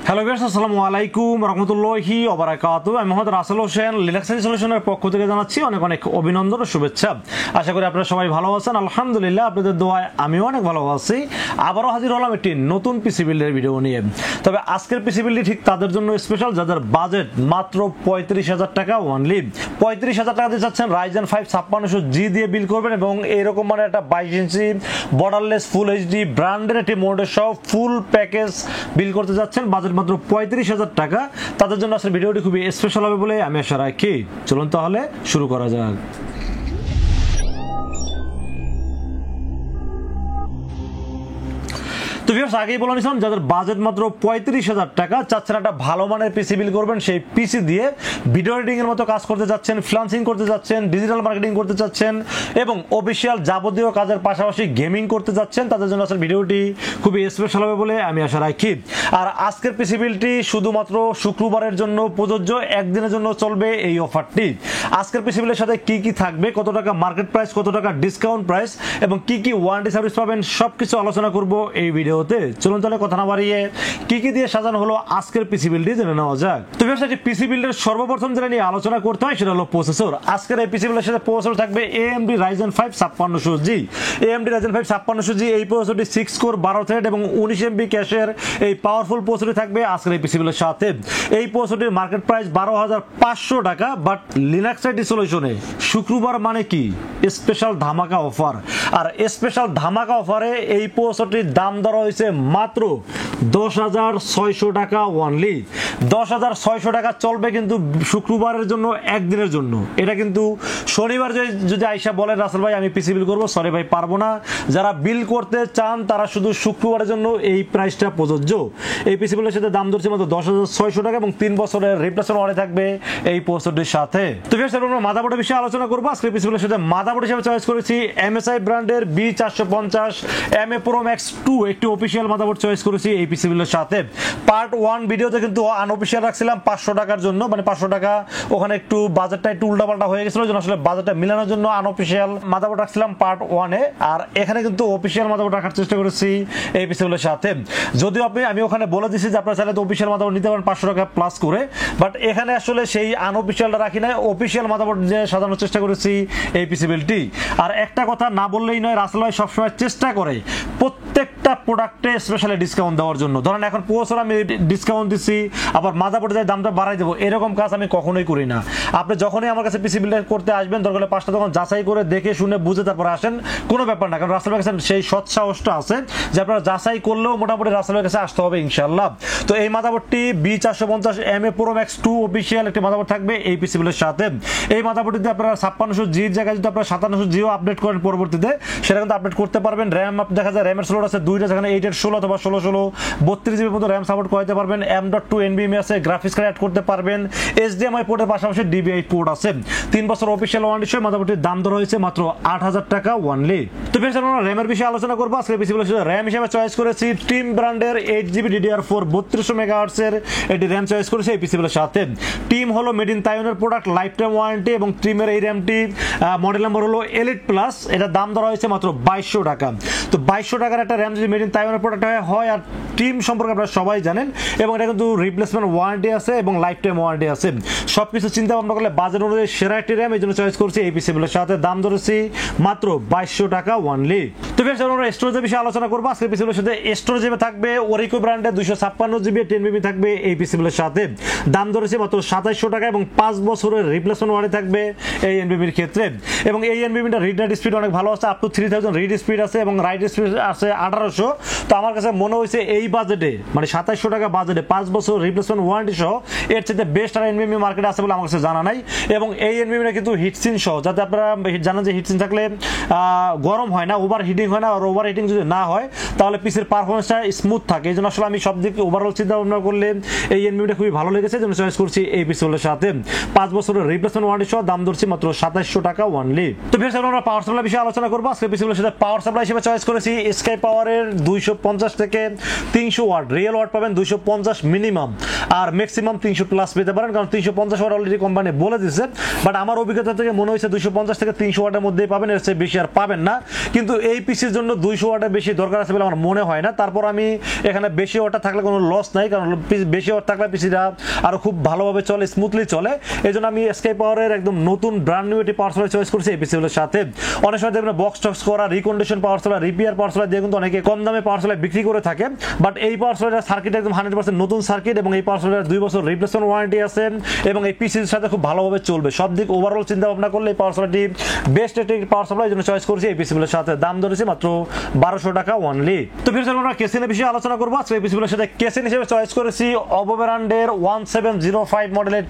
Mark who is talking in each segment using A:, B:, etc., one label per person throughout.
A: Hello viewers, আসসালামু আলাইকুম রাহমাতুল্লাহি ওয়া বারাকাতুহু। আমি মোহাম্মদ রাসেল হোসেন, লিনাক্স সলিউশনের পক্ষ থেকে জানাচ্ছি অনেক অনেক অভিনন্দন ও শুভেচ্ছা। আশা করি আপনারা সবাই ভালো আছেন। আলহামদুলিল্লাহ, আপনাদের দোয়ায় আমিও অনেক ভালো আছি। আবারও হাজির হলাম একটি নতুন পিসি বিল্ডের ভিডিও নিয়ে। তবে আজকের পিসি বিল্ডটি ঠিক তাদের জন্য স্পেশাল যাদের বাজেট মাত্র 35,000 টাকা অনলি। 35,000 টাকা দিয়ে যাচ্ছেন Ryzen 5 5600G দিয়ে বিল করবেন এবং এরকম মানে একটা 22 ইঞ্চি বর্ডারলেস ফুল এইচডি ব্র্যান্ডের একটি মোডের সহ ফুল প্যাকেজ বিল করতে যাচ্ছেন বাজেট মাত্র 35,000 টাকা। তাদের জন্য আসলে ভিডিওটি খুবই স্পেশাল হবে বলে আমি আশা রাখি। চলুন তাহলে শুরু করা যাক। তো ভিউয়ার্স, আগেই বলে নিছিলাম যাদের বাজেট মাত্র 35,000 টাকা, চাচ্ছেন একটা ভালো মানের পিসি বিল করবেন, সেই পিসি দিয়ে ভিডিও এডিটিং এর মতো কাজ করতে যাচ্ছেন, ফ্রিল্যান্সিং করতে যাচ্ছেন, ডিজিটাল মার্কেটিং করতে যাচ্ছেন এবং অফিশিয়াল যাবতীয় কাজের পাশাপাশি গেমিং করতে যাচ্ছেন, তাদের জন্য আসলে ভিডিওটি খুবই স্পেশাল হবে বলে আমি আশা রাখি। আর আজকের পিসি বিলটি শুধুমাত্র শুক্রবারের জন্য প্রযোজ্য, একদিনের জন্য চলবে এই অফারটি। আজকের পিসি বিলের সাথে কি কি থাকবে, কত টাকা মার্কেট প্রাইস, কত টাকা ডিসকাউন্ট প্রাইস এবং কি কি ওয়ারেন্টি সার্ভিস পাবেন, সবকিছু আলোচনা করব এই ভিডিওতে। চলুন তাহলে কথা না বাড়িয়ে কি কি দিয়ে সাজানো হলো আজকের পিসি বিলটি জেনে নেওয়া যাক। তো ভিউয়ার্স, পিসি বিল্ডের সর্বপ্রথম যেটা নিয়ে আলোচনা করতে হয় সেটা হলো প্রসেসর। আজকের এই পিসি বিল্ডের সাথে প্রসেসর থাকবে AMD Ryzen 5 5600G। AMD Ryzen 5 5600G এই প্রসেসরটি 6 কোর 12 থ্রেড এবং 19 MB ক্যাশের এই পাওয়ারফুল প্রসেসরটি থাকবে আজকের এই পিসি বিল্ডের সাথে। এই প্রসেসরটির মার্কেট প্রাইস 12,500 টাকা, বাট লিনাক্স আইটি সলিউশনে শুক্রবার মানে কি স্পেশাল ধামাকা অফার। আর স্পেশাল ধামাকা অফারে এই প্রসেসরটির দাম ধরা হয়েছে মাত্র 10,600 টাকা অনলি। 10,600 টাকা চলবে কিন্তু শুক্রবারের জন্য, একদিনের জন্য। এটা কিন্তু শনিবার যদি আইসা বলেন রাসেল ভাই আমি পিসি বিল করবো, সরি ভাই পারবো না। যারা বিল করতে চান তারা শুধু শুক্রবারের জন্য এই প্রাইসটা প্রযোজ্য। এই পিসি বিলের সাথে দাম ধরছে মাত্র 10,600 টাকা এবং 3 বছরের রিপ্লেসমেন্ট ওয়ারেন্টি থাকবে এই প্রসেসরটির সাথে। তো ভিউয়ার্স, আমরা মাদারবোর্ডের বিষয়ে আলোচনা করবো। আজকে পিসি বিলের সাথে মাদারবোর্ড হিসেবে চয়েস করেছি MSI ব্র্যান্ডের B450 MA Pro Max 2 একটি অফিশিয়াল মাদারবোর্ড চয়েস করেছি এই পিসি বিলের সাথে। পার্ট 1 ভিডিওতে কিন্তু আনঅফিশিয়াল রাখছিলাম 500 টাকার জন্য, মানে 500 টাকা ওখানে একটু বাজেটটা একটু উল্টাপাল্টা হয়ে গেছিল, জন্য আসলে বাজেটটা মিলানোর জন্য আনঅফিশিয়াল মাদারবোর্ড রাখছিলাম পার্ট 1 এ। আর এখানে কিন্তু অফিশিয়াল মাদারবোর্ড রাখার চেষ্টা করেছি এই পিসি বিলের সাথে। যদিও আমি ওখানে বলে দিছি যে আপনারা চাইলে তো অফিশিয়াল মাদারবোর্ড নিতে পারেন 500 টাকা প্লাস করে, বাট এখানে আসলে সেই আনঅফিশিয়ালটা রাখি না, অফিশিয়াল মাদারবোর্ড যে সাজানোর চেষ্টা করেছি এই পিসি বিলটি। আর একটা কথা না বললেই নয়, রাসেল ভাই সবসময় চেষ্টা করে প্রত্যেকটা প্রোডাক্টে স্পেশালি ডিসকাউন্ট দেওয়ার জন্য। ধরেন এখন প্রসেসর আমি ডিসকাউন্ট দিচ্ছি, আবার মাদারবোর্ডে যাই দামটা বাড়াই দেবো, এরকম কাজ আমি কখনোই করি না। আপনি যখনই আমার কাছে পিসি বিল্ড করতে আসবেন, দরকার হলে 5টা দোকান যাচাই করে দেখে শুনে বুঝে তারপরে আসেন, কোনো ব্যাপার না। কারণ রাসেল ভাইয়ের কাছে সেই সৎ সাহসটা আছে যে আপনারা যাচাই করলেও মোটামুটি রাসেল ভাইয়ের কাছে আসতে হবে ইনশাআল্লাহ। তো এই মাদারবোর্ডটি B450 MA Pro Max 2 official একটি মাদারবোর্ড থাকবে এই পিসি বিলের সাথে। এই মাদারবোর্ডটিতে আপনারা 5600G এর জায়গায় যদি আপনারা 5700G আপডেট করেন পরবর্তীতে, সেটা কিন্তু আপডেট করতে পারবেন। র্যাম দেখা যায় র্যামের স্লট আছে 2টা, যেখানে 8/16 অথবা 16/16 32GB পর্যন্ত র্যাম সাপোর্ট করতে পারবেন। M.2 NVMe আছে, গ্রাফিক্স কার্ড অ্যাড করতে পারবেন। HDMI পোর্টের পাশাপাশি DVI পোর্ট আছে। 3 বছর অফিশিয়াল ওয়ারেন্টি সহ মাদারবোর্ডটির দাম ধরা হয়েছে মাত্র 8,000 টাকা অনলি। তো বেশ, আমরা র্যামের বিষয়ে আলোচনা করবো। আজকে পিসি বিলের র্যাম হিসেবে চয়েস করেছি টিম ব্র্যান্ডের 8GB DDR4 3200 MHz এর এটি র্যাম চয়েস করেছে এই পিসি বিলের সাথে। টিম হলো মেড ইন তাইওয়ানের প্রোডাক্ট, লাইফ টাইম ওয়ারেন্টি এবং টিমের এই র্যামটি মডেল নাম্বার হলো এলিট প্লাস। এটা দাম ধরা হয়েছে মাত্র 2200 টাকা। তো 2200 টাকার একটা র্যাম যদি মেড ইন তাইওয়ানের প্রোডাক্ট হয়, আর টিম সম্পর্কে আপনারা সবাই জানেন, এবং এটা কিন্তু রিপ্লেসমেন্ট ওয়ারেন্টি আছে এবং লাইফ টাইম ওয়ারেন্টি আছে। সবকিছু চিন্তা ভাবনা করলে বাজেট অনুযায়ী সেরা একটি র্যাম, এই জন্য চয়েস করছি এই পিসি বিলের সাথে। দাম ধরেছি মাত্র 2200 টাকা অনলি। তো বেশ, আমরা স্টোরেজের বিষয়ে আলোচনা করবো। আজকে পিসি বিলের সাথে স্টোরেজ থাকবে ওরিকো ব্র্যান্ডের 256GB 10GB থাকবে এই পিসি বিলের সাথে। দাম ধরেছে মাত্র 2700 টাকা এবং 5 বছরের রিপ্লেসমেন্ট ওয়ারেন্টি থাকবে এই এনবিবির ক্ষেত্রে। এবং এই এনবিবিটা রিড রাইট স্পিড অনেক ভালো আছে, আপ টু 3000 রিড স্পিড আছে এবং রাইট স্পিড আছে 1800। তো আমার কাছে মনে হয়েছে এই বাজেটে, মানে 2700 টাকা বাজেটে 5 বছর রিপ্লেসমেন্ট ওয়ারেন্টি সহ এর চাইতে বেস্ট আর এনবিবি মার্কেটে আছে বলে আমার কাছে জানা নাই। এবং এই এনবিবিটা কিন্তু হিটসিন সহ, যাতে আপনারা জানেন যে হিটসিন থাকলে গরম হয় না, ওভার হিটিং হয় না। আর ওভার হিটিং যদি না হয় তাহলে পিসির পারফরমেন্সটা স্মুথ থাকে। এই জন্য আসলে আমি সব দিক ওভারঅল চিন্তা ভাবনা করলে এই এনবিবিটা খুবই ভালো লেগেছে, যেন চয়েস করছি এই পিসির সাথে। 5 বছরের রিপ্লেসমেন্ট ওয়ারেন্টি সহ দাম ধরছি মাত্র 2700 টাকা অনলি। তো বেশ, আমরা পাওয়ার সাপ্লাই বিষয়ে আলোচনা করবো। আজকে পিসির সাথে পাওয়ার সাপ্লাই হিসেবে চয়েস করেছি স্কাই পাওয়ারের ওয়াটের 250 থেকে 300 ওয়াট, রিয়েল ওয়াট পাবেন 250 মিনিমাম, আর ম্যাক্সিমাম 300 প্লাস পেতে পারেন, কারণ 350 ওয়াট অলরেডি কোম্পানি বলে দিচ্ছে। বাট আমার অভিজ্ঞতা থেকে মনে হয়েছে 250 থেকে 300 ওয়াটের মধ্যেই পাবেন, এর চেয়ে বেশি আর পাবেন না। কিন্তু এই পিসির জন্য 200 ওয়াটের বেশি দরকার আছে বলে আমার মনে হয় না। তারপর আমি এখানে বেশি ওয়াট থাকলে কোনো লস নাই, কারণ বেশি ওয়াট থাকলে পিসিটা আরো খুব ভালোভাবে চলে, স্মুথলি চলে। এই জন্য আমি এসকে পাওয়ারের একদম নতুন ব্র্যান্ড নিউ একটি পাওয়ার সাপ্লাই চয়েস করছি এই পিসিগুলোর সাথে। অনেক সময় দেখবেন বক্স টক্স করা, recondition power supply, repair power supply দিয়ে কিন্তু অনেকে কম দামে পাওয়ার সাপ্লাই বিক্রি করে থাকে। বাট এই পাওয়ার সাপ্লাইটার সার্কিট একদম 100% নতুন সার্কিট, এবং এই পাওয়ার সাপ্লাইটার 2 বছর রিপ্লেসমেন্ট ওয়ারেন্টি আছে, এবং এই পিসির সাথে খুব ভালোভাবে চলবে। সব দিক ওভারঅল চিন্তা ভাবনা করলে এই পাওয়ার সাপ্লাইটি বেস্ট একটি পাওয়ার সাপ্লাই, জন্য চয়েস করছি এই পিসিগুলোর সাথে। দাম ধরেছি মাত্র 1200 টাকা অনলি। তো ফির আমরা কেসিনের বিষয়ে আলোচনা করবো। আজকে এই পিসিগুলোর সাথে কেসিন হিসেবে চয়েস করেছি OPPO ব্র্যান্ডের 1705 মডেলের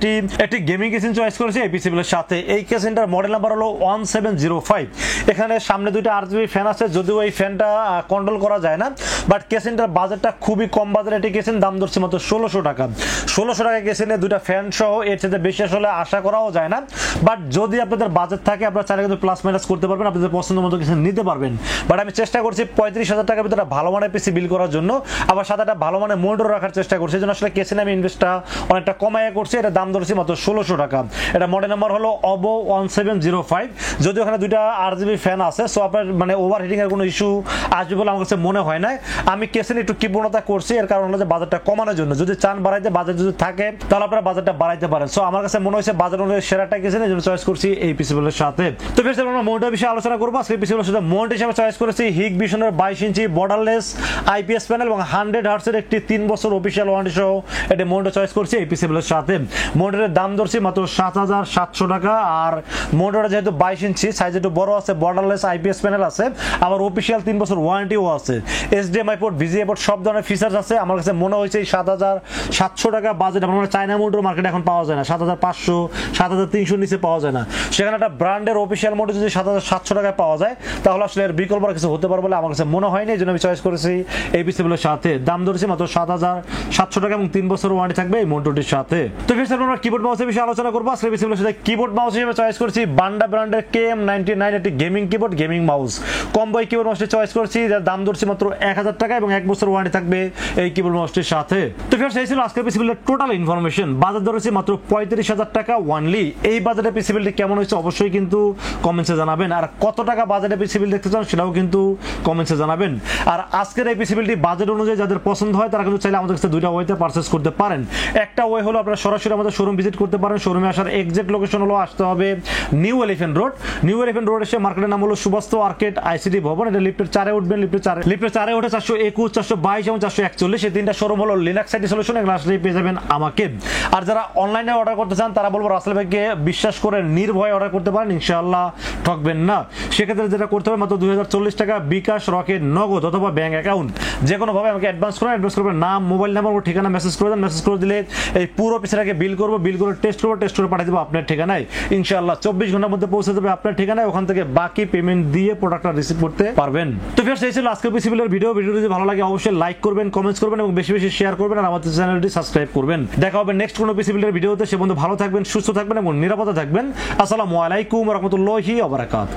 A: একটি গেমিং কেসিন চয়েস করেছি এই পিসিগুলোর সাথে। এই কেসিনটার মডেল নাম্বার হলো 1705। এখানে সামনে দুইটা RGB ফ্যান আছে, যদিও এই ফ্যানটা কন্ট্রোল করা যায় না। বাট কেসিনটার বাজেটটা খুবই কম বাজারে একটি কেসিন, দাম ধরছে মাত্র 1600 টাকা। 1600 টাকা কেসিনে দুইটা ফ্যান সহ, এর সাথে বেশি আসলে আশা করাও যায় না। বাট যদি আপনাদের বাজেট থাকে আপনারা চাইলে কিন্তু প্লাস মাইনাস করতে পারবেন, আপনাদের পছন্দ মতো কিছু নিতে পারবেন। বাট আমি চেষ্টা করছি 35,000 টাকার ভিতরে ভালো মানের পিসি বিল করার জন্য, আবার সাথে একটা ভালো মানের মনিটর রাখার চেষ্টা করছি। এই জন্য আসলে কেসিনে আমি ইনভেস্টটা অনেকটা কমাইয়া করছি। এটা দাম ধরছি মাত্র 1600 টাকা। এটা মডেল নাম্বার হলো OPPO 1705। যদিও ওখানে দুইটা RGB ফ্যান আছে, সো আপনার মানে ওভারহিটিং এর কোনো ইস্যু আসবে বলে আমার কাছে মনে হয় না। আমি কেসিনে একটু কৃপণতা করছি, এর কারণ হলো যে বাজেটটা কমানোর জন্য। যদি চান বাড়াইতে, বাজেট যদি থাকে তাহলে আপনারা বাজেটটা বাড়াইতে পারেন। সো আমার কাছে মনে হয়েছে বাজেট অনুযায়ী সেরাটা কেসিন, এই জন্য চয়েস করছি এই পিসিগুলোর সাথে। তো ফির আমরা মনিটর বিষয়ে আলোচনা করবো। আজকে পিসিগুলোর সাথে মনিটর হিসেবে চয়েস করেছি হিগবিশনের 22 ইঞ্চি বর্ডারলেস IPS প্যানেল এবং 100 হার্টজের একটি 3 বছর অফিসিয়াল ওয়ারেন্টি সহ একটি মনিটর চয়েস করছি এই পিসিগুলোর সাথে। মনিটরের দাম ধরছি মাত্র 7700 টাকা। আর মনিটরটা যেহেতু 22 ইঞ্চি সাইজ একটু বড় আছে, বর্ডারলেস IPS প্যানেল আছে, আবার অফিসিয়াল 3 বছর ওয়ারেন্টিও আছে, HDMI পোর্ট, VGA পোর্ট, সব ধরনের ফিচার্স আছে। আমার কাছে মনে হয়েছে এই 7700 টাকা বাজেট আমার চায়না মনিটর মার্কেটে এখন পাওয়া যায় না, 7500 7300 নিচে পাওয়া যায় না। সেখানে একটা ব্র্যান্ডের অফিসিয়াল মনিটর যদি 7700 টাকায় পাওয়া যায় তাহলে আসলে এর বিকল্প কিছু হতে পারে বলে আমার কাছে মনে হয়নি। এই জন্য আমি চয়েস করেছি এই পিসিগুলোর সাথে। দাম ধরেছি মাত্র 7700 টাকা এবং 3 বছর ওয়ারেন্টি থাকবে এই মনিটরটির সাথে। তো ফির আমরা কিবোর্ড মাউসের বিষয়ে আলোচনা করবো। আজকে পিসিগুলোর সাথে কিবোর্ড মাউস হিসেবে চয়েস করছি বান্ডা ব্র্যান্ডের KM99 একটি gaming keyboard, gaming mouse combo keyboard মাউসটি চয়েস করছি, যার দাম ধরছি মাত্র 1000 টাকা এবং 1 বছর ওয়ারেন্টি থাকবে এই কিবোর্ড মাউসটির সাথে। তো ফির সেই ছিল আজকের পিসিগুলোর টোটাল ইনফরমেশন। বাজার ধরেছি মাত্র 35,000 টাকা অনলি। এই বাজারে পিসিবিলটি কেমন হয়েছে অবশ্যই কিন্তু কমেন্টসে জানাবেন, আর কত টাকা বাজারে পিসিবিল দেখতে চান সেটাও কিন্তু কমেন্টসে জানাবেন। আর আজকের এই পিসিবিলটি বাজেট অনুযায়ী যাদের পছন্দ হয় তারা কিন্তু চাইলে আমাদের কাছে দুইটা ওয়েতে পারচেজ করতে পারেন। একটা ওয়ে হলো আপনারা সরাসরি আমাদের শোরুম ভিজিট করতে পারেন। শোরুমে আসার এক্সাক্ট লোকেশন হলো আসতে হবে new elephant road. New elephant road এসে মার্কেটের নাম হলো সুবাস্ত আর্কেড ICT ভবন। এটা লিফটের 4 এ উঠবেন, লিফটের 4 এ উঠে 421, 422 এবং 441 এই তিনটা শোরুম হলো লিনাক্স আইটি সলিউশন। এগুলো আসলে পেয়ে যাবেন আমাকে। আর যারা অনলাইনে অর্ডার করতে চান তারা বলবো রাসেল ভাইকে বিশ্বাস করে নির্ভয়ে অর্ডার করতে পারেন, ইনশাআল্লাহ ঠকবেন না। সেক্ষেত্রে যেটা করতে হবে মাত্র 2040 টাকা বিকাশ, রকেট, নগদ অথবা ব্যাংক অ্যাকাউন্ট যে কোনো ভাবে আমাকে অ্যাডভান্স করবেন। নাম, মোবাইল নাম্বার ও ঠিকানা মেসেজ করে দেন। মেসেজ করে দিলে এই পুরো পিসটাকে বিল করবো, বিল করে টেস্ট করে পাঠিয়ে দেবো আপনার ঠিকানায়। ইনশাআল্লাহ 24 ঘন্টার মধ্যে পৌঁছে যাবে আপনার ঠিকানায়। ওখান থেকে বাকি পেমেন্ট দিয়ে প্রোডাক্টটা রিসিভ করতে পারবেন। তো ফির সেই ছিল আজকের পিসিবিলের ভিডিও। যদি ভালো লাগে অবশ্যই লাইক করবেন, কমেন্টস করবেন এবং বেশি বেশি শেয়ার করবেন, আর আমাদের চ্যানেলটি সাবস্ক্রাইব করবেন। দেখা হবে নেক্সট কোনো পিসিবিলের ভিডিওতে। সে বন্ধু ভালো থাকবেন, সুস্থ থাকবেন এবং নিরাপদে থাকবেন। আসসালামু আলাইকুম ওয়া রাহমাতুল্লাহি ওয়া বারাকাতুহু।